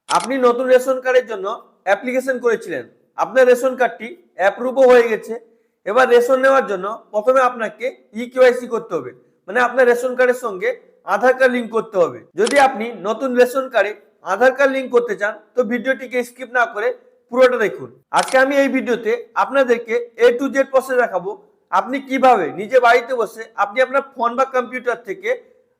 আপনি নতুন রেশন কার্ডের জন্য অ্যাপ্লিকেশন করেছিলেন, আপনার রেশন কার্ডটি অ্যাপ্রুভও হয়ে গেছে। এবার রেশন নেওয়ার জন্য প্রথমে আপনাকে ইকেওয়াইসি করতে হবে, মানে আপনার রেশন কার্ডের সঙ্গে আধার কার্ড লিঙ্ক করতে হবে। যদি আপনি নতুন রেশন কার্ডে আধার কার্ড লিঙ্ক করতে চান তো ভিডিওটিকে স্কিপ না করে পুরোটা দেখুন। আজকে আমি এই ভিডিওতে আপনাদেরকে A to Z প্রসেস দেখাবো, আপনি কিভাবে নিজে বাড়িতে বসে আপনি আপনার ফোন বা কম্পিউটার থেকে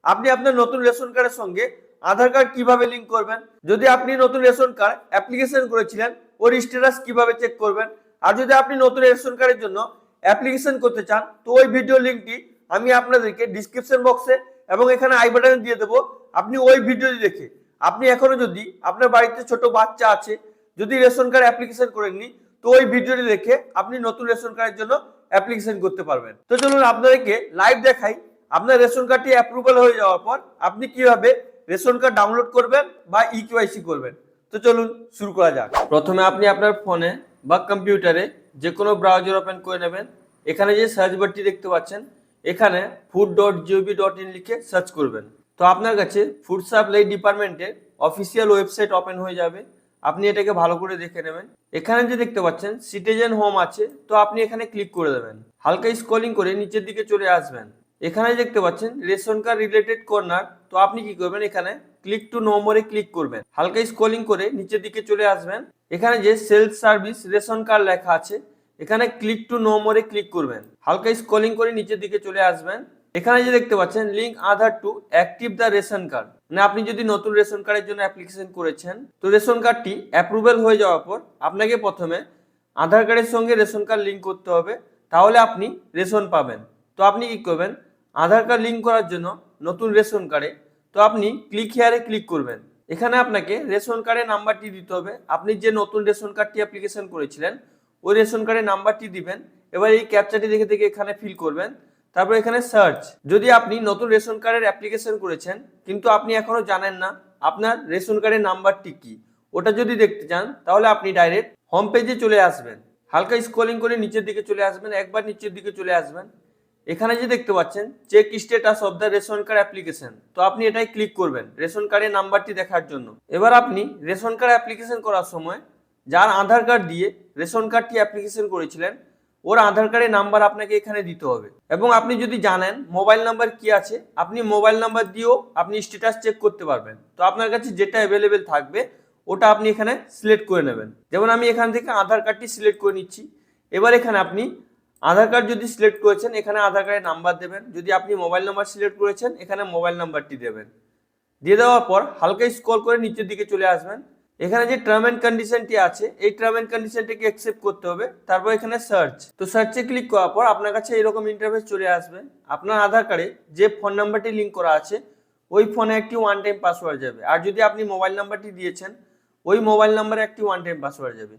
আপনি আপনার নতুন রেশন কার্ডের সঙ্গে আধার কার্ড কিভাবে লিংক করবেন, যদি আপনি নতুন রেশন কার্ড অ্যাপ্লিকেশন করেছিলেন ওর স্ট্যাটাস কিভাবে চেক করবেন, আর যদি আপনি নতুন রেশন কার্ডের জন্য অ্যাপ্লিকেশন করতে চান তো ওই ভিডিও লিংকটি আমি আপনাদেরকে ডিসক্রিপশন বক্সে এবং এখানে আই বাটনে দিয়ে দেবো। আপনি ওই ভিডিওটি দেখে আপনি এখনো যদি আপনার বাড়িতে ছোট বাচ্চা আছে, যদি রেশন কার্ড অ্যাপ্লিকেশন করেননি তো ওই ভিডিওটি দেখে আপনি নতুন রেশন কার্ডের জন্য অ্যাপ্লিকেশন করতে পারবেন। তো চলুন আপনাদেরকে লাইভ দেখাই আপনার রেশন কার্ডটি অ্যাপ্রুভাল হয়ে যাওয়ার পর আপনি কিভাবে রেশন কার্ড ডাউনলোড করবেন বা ইকেওয়াইসি করবেন। তো চলুন শুরু করা যাক। প্রথমে আপনি আপনার ফোনে বা কম্পিউটারে যে কোনো ব্রাউজার ওপেন করে নেবেন। এখানে যে সার্চ বারটি দেখতে পাচ্ছেন এখানে food.gov.in লিখে সার্চ করবেন। তো আপনার কাছে ফুড সাপ্লাই ডিপার্টমেন্টের অফিসিয়াল ওয়েবসাইট ওপেন হয়ে যাবে। আপনি এটাকে ভালো করে দেখে নেবেন। এখানে যে দেখতে পাচ্ছেন সিটিজেন হোম আছে, তো আপনি এখানে ক্লিক করে দেবেন। হালকা স্ক্রলিং করে নিচের দিকে চলে আসবেন। এখানে দেখতে পাচ্ছেন রেশন কার্ড রিলেটেড কর্নার, তো আপনি কি করবেন এখানে ক্লিক টু নো মোরে ক্লিক করবেন। হালকা স্ক্রলিং করে নিচের দিকে চলে আসবেন। এখানে যে সেলফ সার্ভিস রেশন কার্ড লেখা আছে এখানে ক্লিক টু নো মোরে ক্লিক করবেন। হালকা স্ক্রলিং করে নিচের দিকে চলে আসবেন। এখানে যে দেখতে পাচ্ছেন link Aadhaar to active the ration card, মানে আপনি যদি নতুন রেশন কার্ডের জন্য অ্যাপ্লিকেশন করেছেন তো রেশন কার্ডটি অ্যাপ্রুভাল হয়ে যাওয়ার পর আপনাকে প্রথমে আধার কার্ডের সঙ্গে রেশন কার্ড লিঙ্ক করতে হবে, তাহলে আপনি রেশন পাবেন। তো আপনি কি করবেন আধার কার্ড লিঙ্ক করার জন্য নতুন রেশন কার্ডে তো আপনি ক্লিক হেয়ারে ক্লিক করবেন। এখানে আপনাকে রেশন কার্ডের নাম্বারটি দিতে হবে, আপনি যে নতুন রেশন কার্ডটি অ্যাপ্লিকেশন করেছিলেন ওই রেশন কার্ডের নাম্বারটি দিবেন। এবার এই ক্যাপচাটি দেখে দেখে এখানে ফিল করবেন। তারপর এখানে সার্চ, যদি আপনি নতুন রেশন কার্ডের অ্যাপ্লিকেশন করেছেন কিন্তু আপনি এখনো জানেন না আপনার রেশন কার্ডের নাম্বারটি কি, ওটা যদি দেখতে চান তাহলে আপনি ডাইরেক্ট হোম পেজে চলে আসবেন। হালকা স্ক্রলিং করে নিচের দিকে চলে আসবেন, একবার নিচের দিকে চলে আসবেন। এখানে যে দেখতে পাচ্ছেন check status of the ration card application, তো আপনি এটাই ক্লিক করবেন রেশন কার্ডের নাম্বারটি দেখার জন্য। এবার আপনি রেশন কার্ড অ্যাপ্লিকেশন করার সময় যার আধার কার্ড দিয়ে রেশন কার্ডটি অ্যাপ্লিকেশন করেছিলেন ওর আধার কার্ডের নাম্বার আপনাকে এখানে দিতে হবে। এবং আপনি যদি জানেন মোবাইল নাম্বার কি আছে আপনি মোবাইল নাম্বার দিয়েও আপনি স্ট্যাটাস চেক করতে পারবেন। তো আপনার কাছে যেটা অ্যাভেলেবেল থাকবে ওটা আপনি এখানে সিলেক্ট করে নেবেন। যেমন আমি এখান থেকে আধার কার্ডটি সিলেক্ট করে নিচ্ছি। এবার এখানে আপনি আধার কার্ড যদি সিলেক্ট করেছেন এখানে আধার কার্ডের নাম্বার দেবেন, যদি আপনি মোবাইল নাম্বার সিলেক্ট করেছেন এখানে মোবাইল নাম্বারটি দেবেন। দিয়ে দেওয়ার পর হালকা স্ক্রল করে নিচের দিকে চলে আসবেন। এখানে যে টার্ম এন্ড কন্ডিশনটি আছে এই টার্ম এন্ড কন্ডিশনটিকে অ্যাকসেপ্ট করতে হবে। তারপর এখানে সার্চ, তো সার্চে ক্লিক করার পর আপনার কাছে এরকম ইন্টারফেস চলে আসবে। আপনার আধার কার্ডে যে ফোন নাম্বারটি লিঙ্ক করা আছে ওই ফোনে একটি ওয়ান টাইম পাসওয়ার্ড যাবে, আর যদি আপনি মোবাইল নাম্বারটি দিয়েছেন ওই মোবাইল নাম্বারে একটি ওয়ান টাইম পাসওয়ার্ড যাবে।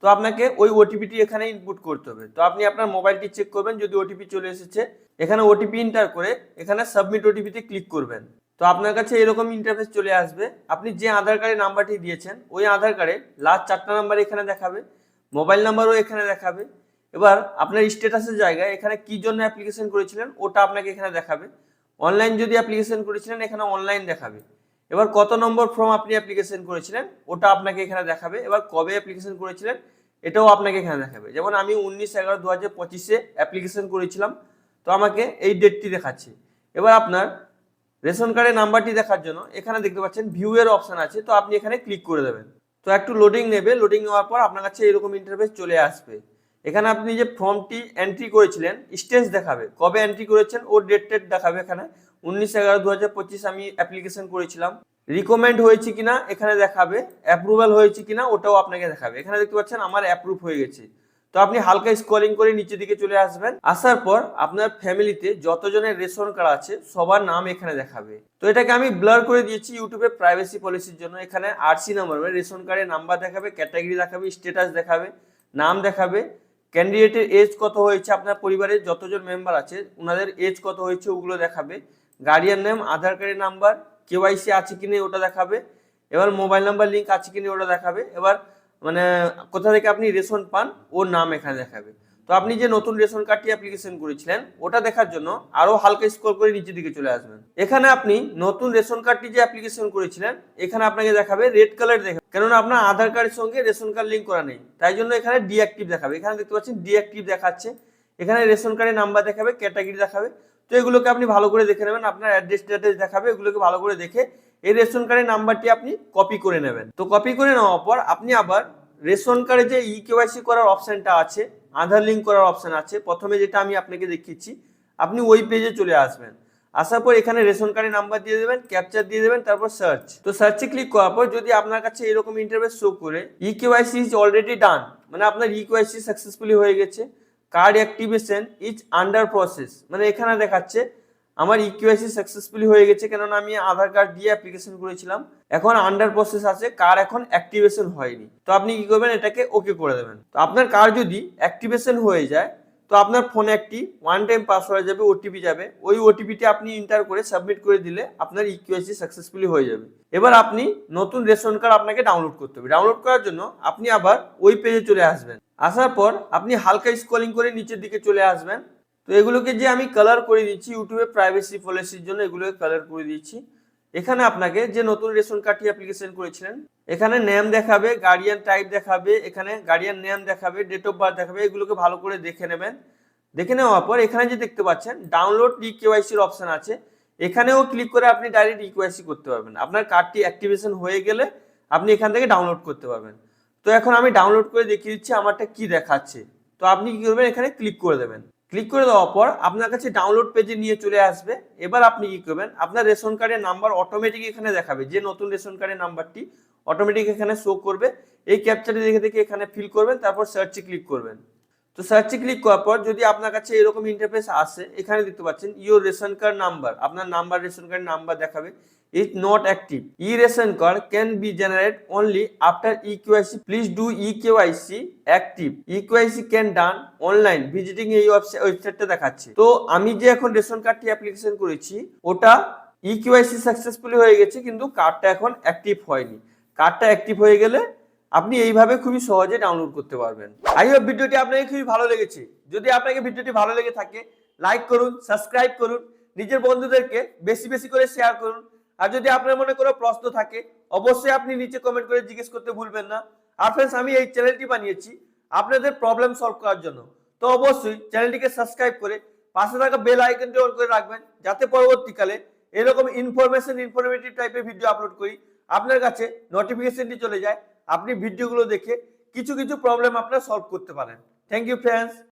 তো আপনাকে ওই ওটিপিটি এখানে ইনপুট করতে হবে। তো আপনি আপনার মোবাইলটি চেক করবেন, যদি ওটিপি চলে এসেছে এখানে ওটিপি এন্টার করে এখানে সাবমিট ওটিপিতে ক্লিক করবেন। তো আপনার কাছে এরকম ইন্টারফেস চলে আসবে। আপনি যে আধার কার্ডের নাম্বারটি দিয়েছেন ওই আধার কার্ডে লাস্ট 4টা নাম্বার এখানে দেখাবে, মোবাইল নাম্বারও এখানে দেখাবে। এবার আপনার স্ট্যাটাসের জায়গায় এখানে কি জন্য অ্যাপ্লিকেশন করেছিলেন ওটা আপনাকে এখানে দেখাবে। অনলাইন যদি অ্যাপ্লিকেশন করেছিলেন এখানে অনলাইন দেখাবে। এবার কত নম্বর ফর্ম আপনি অ্যাপ্লিকেশন করেছিলেন ওটা আপনাকে এখানে দেখাবে। এবার কবে অ্যাপ্লিকেশন করেছিলেন এটাও আপনাকে এখানে দেখাবে। যেমন আমি 19/11/2025 অ্যাপ্লিকেশন করেছিলাম, তো আমাকে এই ডেটটি দেখাচ্ছে। এবার আপনার রেশন কার্ডের নাম্বারটি দেখার জন্য এখানে দেখতে পাচ্ছেন ভিউ এর অপশন আছে, তো আপনি এখানে ক্লিক করে দেবেন। তো একটু লোডিং নেবে, লোডিং নেওয়ার পর আপনার কাছে এরকম ইন্টারফেস চলে আসবে। এখানে আপনি যে ফর্মটি এন্ট্রি করেছিলেন স্টেজ দেখাবে, কবে এন্ট্রি করেছেন ও ডেট দেখাবে। এখানে 19/11/2025 আমি অ্যাপ্লিকেশন করেছিলাম। রিকমেন্ড হয়েছে কিনা এখানে দেখাবে, অ্যাপ্রুভাল হয়েছে কিনা ওটাও আপনাকে দেখাবে। এখানে দেখতে পাচ্ছেন আমার অ্যাপ্রুভ হয়ে গেছে। তো আপনি হালকা স্ক্রলিং করে নিচের দিকে চলে আসবেন। আসার পর আপনার ফ্যামিলিতে যতজনের রেশন কার্ড আছে সবার নাম এখানে দেখাবে। তো এটাকে আমি ব্লার করে দিয়েছি ইউটিউবে প্রাইভেসি পলিসির জন্য। এখানে আরসি নাম্বার মানে রেশন কার্ডের নাম্বার দেখাবে, ক্যাটাগরি দেখাবে, স্ট্যাটাস দেখাবে, নাম দেখাবে, ক্যান্ডিডেটের এজ কত হয়েছে, আপনার পরিবারের যতজন মেম্বার আছে ওনাদের এজ কত হয়েছে ওগুলো দেখাবে, গার্ডিয়ান নেম, আধার কার্ডের নাম্বার, কেওয়াইসি আছে কিনা ওটা দেখাবে, এবার মোবাইল নাম্বার লিঙ্ক আছে কিনা ওটা দেখাবে, এবার মানে কোথা থেকে আপনি রেশন পান ওর নাম এখানে দেখাবে। তো আপনি যে নতুন রেশন কার্ডটি অ্যাপ্লিকেশন করেছিলেন ওটা দেখার জন্য আরো হালকা স্ক্রল করে নিচের দিকে চলে আসবেন। এখানে আপনি নতুন রেশন কার্ডটি যে অ্যাপ্লিকেশন করেছিলেন এখানে আপনাকে দেখাবে রেড কালার দেখাবে, কেননা আপনার আধার কার্ডের সঙ্গে রেশন কার্ড লিঙ্ক করা নেই, তাই জন্য এখানে ডিঅ্যাক্টিভ দেখাবে। এখানে দেখতে পাচ্ছেন ডিঅ্যাক্টিভ দেখাচ্ছে, এখানে রেশন কার্ডের নাম্বার দেখাবে, ক্যাটাগরি দেখাবে। তো এগুলোকে আপনি ভালো করে দেখে নেবেন, আপনার অ্যাড্রেস দেখাবে, এগুলোকে ভালো করে দেখে এই রেশন কার্ডের নাম্বারটি আপনি কপি করে নেবেন। তো কপি করে নেওয়ার পর আপনি আবার রেশন কার্ডে যে ইকেওয়াইসি করার অপশনটা আছে, আধার লিঙ্ক করার অপশন আছে, প্রথমে যেটা আমি আপনাকে দেখিয়েছি, আপনি ওই পেজে চলে আসবেন। আসার পর এখানে রেশন কার্ডের নাম্বার দিয়ে দেবেন, ক্যাপচার দিয়ে দেবেন, তারপর সার্চ। তো সার্চে ক্লিক করার পর যদি আপনার কাছে এরকম ইন্টারফেস শো করে ইকেওয়াইসি ইজ অলরেডি ডান, মানে আপনার ইকেওয়াইসি সাকসেসফুলি হয়ে গেছে, card activation is under process, মানে এখানে দেখাচ্ছে আমার ইকেওয়াইসি সাকসেসফুলি হয়ে গেছে, কেননা আমি আধার কার্ড দিয়ে অ্যাপ্লিকেশন করেছিলাম, এখন আন্ডার প্রসেস আছে, কার্ড এখন অ্যাক্টিভেশন হয়নি। তো আপনি কি করবেন, এটাকে ওকে করে দেবেন। তো আপনার কার্ড যদি অ্যাক্টিভেশন হয়ে যায় তো আপনার ফোনে একটি ওয়ান টাইম পাসওয়ার্ড যাবে, ওটিপি যাবে, ওই ওটিপিটি আপনি এন্টার করে সাবমিট করে দিলে আপনার ইকেওয়াইসি সাকসেসফুলি হয়ে যাবে। এবার আপনি নতুন রেশন কার্ড আপনাকে ডাউনলোড করতে হবে। ডাউনলোড করার জন্য আপনি আবার ওই পেজে চলে আসবেন। আসার পর আপনি হালকা স্ক্রলিং করে নিচের দিকে চলে আসবেন। তো এগুলোকে যে আমি কালার করে দিচ্ছি ইউটিউবে প্রাইভেসি পলিসির জন্য, এগুলোকে কালার করে দিচ্ছি। এখানে আপনাকে যে নতুন রেশন কার্ডটি অ্যাপ্লিকেশন করেছিলেন এখানে নেম দেখাবে, গার্ডিয়ান টাইপ দেখাবে, এখানে গার্ডিয়ান নেম দেখাবে, ডেট অফ বার্থ দেখাবে, এগুলোকে ভালো করে দেখে নেবেন। দেখে নেওয়ার পর এখানে যে দেখতে পাচ্ছেন ডাউনলোড ইকেওয়াইসির অপশন আছে, এখানেও ক্লিক করে আপনি ডাইরেক্ট ইকেওয়াইসি করতে পারবেন। আপনার কার্ডটি অ্যাক্টিভেশন হয়ে গেলে আপনি এখান থেকে ডাউনলোড করতে পারবেন। তো এখন আমি ডাউনলোড করে দেখিয়ে দিচ্ছি আমারটা কি দেখাচ্ছে। তো আপনি কি করবেন, এখানে ক্লিক করে দেবেন। ক্লিক করে দেওয়ার পর আপনার কাছে ডাউনলোড পেজে নিয়ে চলে আসবে। এবার আপনি কি করবেন, আপনার রেশন কার্ডের নাম্বার অটোমেটিক এখানে দেখাবে, যে নতুন রেশন কার্ডের নাম্বারটি অটোমেটিক এখানে শো করবে। এই ক্যাপচারটি দেখে দেখে এখানে ফিল করবেন, তারপর সার্চে ক্লিক করবেন। তো সার্চে ক্লিক করার পর যদি আপনার কাছে এরকম ইন্টারফেস আসে, এখানে দেখতে পাচ্ছেন ইউর রেশন কার্ড নাম্বার, আপনার নাম্বার রেশন কার্ড নাম্বার দেখাবে, is not active, E ration card can be generate only after eKYC, please do eKYC active, eKYC can done online visiting এই ওয়েবসাইটটা দেখাচ্ছে। তো আমি যে এখন রেশন কার্ডটি অ্যাপ্লিকেশন করেছি ওটা ইকেওয়াইসি সাকসেসফুলি হয়ে গেছে, কিন্তু কার্ডটা এখন অ্যাক্টিভ হয়নি। কার্ডটা অ্যাক্টিভ হয়ে গেলে আপনি এইভাবে খুবই সহজে ডাউনলোড করতে পারবেন। আই হোপ ভিডিওটি আপনাকে খুবই ভালো লেগেছে। যদি আপনাকে ভিডিওটি ভালো লেগে থাকে লাইক করুন, সাবস্ক্রাইব করুন, নিজের বন্ধুদেরকে বেশি বেশি করে শেয়ার করুন। আর যদি আপনার মনে কোনো প্রশ্ন থাকে অবশ্যই আপনি নিচে কমেন্ট করে জিজ্ঞেস করতে ভুলবেন না। আর ফ্রেন্ডস, আমি এই চ্যানেলটি বানিয়েছি আপনাদের প্রবলেম সলভ করার জন্য। তো অবশ্যই চ্যানেলটিকে সাবস্ক্রাইব করে পাশে থাকা বেল আইকনটি অন করে রাখবেন, যাতে পরবর্তীকালে এরকম ইনফরমেটিভ টাইপের ভিডিও আপলোড করি আপনার কাছে নোটিফিকেশনটি চলে যায়, আপনি ভিডিওগুলো দেখে কিছু কিছু প্রবলেম আপনারা সলভ করতে পারেন। Thank you friends.